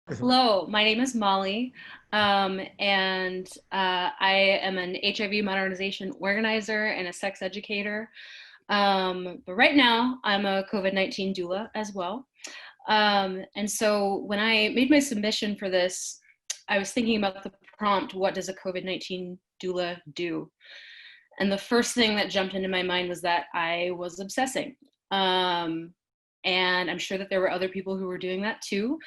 Hello, my name is Molly, I am an HIV modernization organizer and a sex educator. But right now, I'm a COVID-19 doula as well. And so when I made my submission for this, I was thinking about the prompt, what does a COVID-19 doula do? And the first thing that jumped into my mind was that I was obsessing. Um, and I'm sure that there were other people who were doing that too.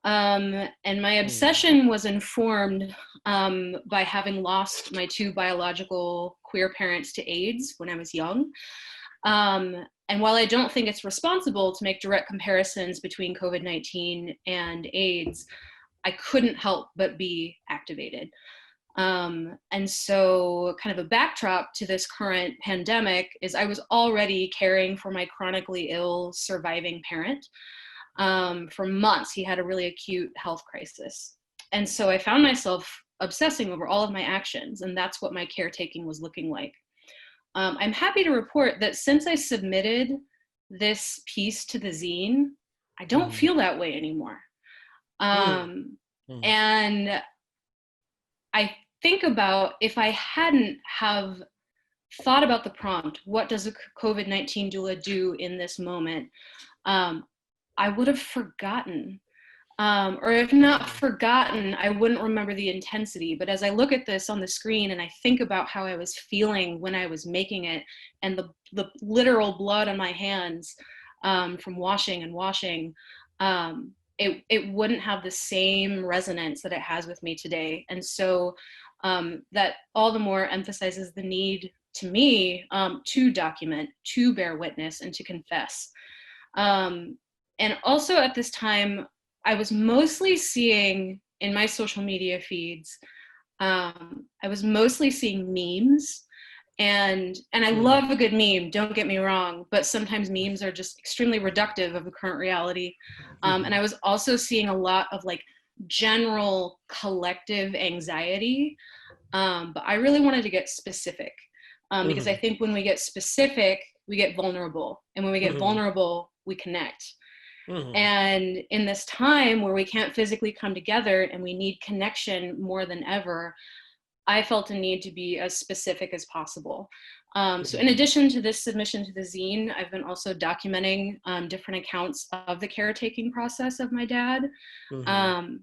And my Mm, obsession was informed by having lost my two biological queer parents to AIDS when I was young. And while I don't think it's responsible to make direct comparisons between COVID-19 and AIDS, I couldn't help but be activated. And so, kind of a backdrop to this current pandemic is I was already caring for my chronically ill surviving parent. For months, he had a really acute health crisis. And so I found myself obsessing over all of my actions, and that's what my caretaking was looking like. I'm happy to report that since I submitted this piece to the zine, I don't mm, feel that way anymore. mm, Um, mm, and I think about if I hadn't have thought about the prompt, what does a COVID-19 doula do in this moment? Um, I would have forgotten. Or if not mm, forgotten, I wouldn't remember the intensity. But as I look at this on the screen and I think about how I was feeling when I was making it and the literal blood on my hands from washing and washing, it wouldn't have the same resonance that it has with me today. And so that all the more emphasizes the need to me to document, to bear witness, and to confess. Um, and also at this time, I was mostly seeing in my social media feeds, I was mostly seeing memes. And I mm, love a good meme, don't get me wrong, but sometimes memes are just extremely reductive of the current reality. And I mhm, was also seeing a lot of like general collective anxiety, but I really wanted to get specific because I mhm, think when we get specific, we get vulnerable. And when we get mhm, vulnerable, we connect. mhm, And in this time where we can't physically come together and we need connection more than ever, I felt a need to be as specific as possible. So in mhm, addition to this submission to the zine, I've been also documenting different accounts of the caretaking process of my dad. mhm, Um,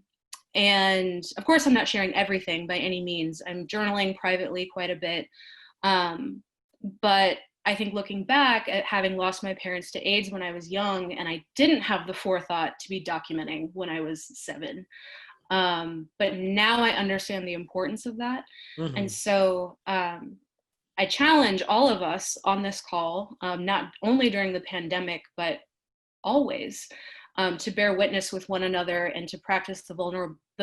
and of course, I'm not sharing everything by any means. I'm journaling privately quite a bit. Um, but I think looking back at having lost my parents to AIDS when I was young, and I didn't have the forethought to be documenting when I was 7. But now I understand the importance of that. And mhm, so I challenge all of us on this call, not only during the pandemic, but always, to bear witness with one another and to practice the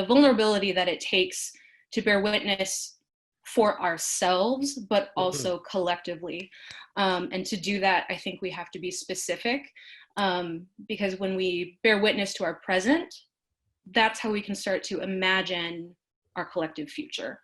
vulnerability that it takes to bear witness for ourselves, but mhm, also collectively. And to do that, I think we have to be specific, because when we bear witness to our present, that's how we can start to imagine our collective future.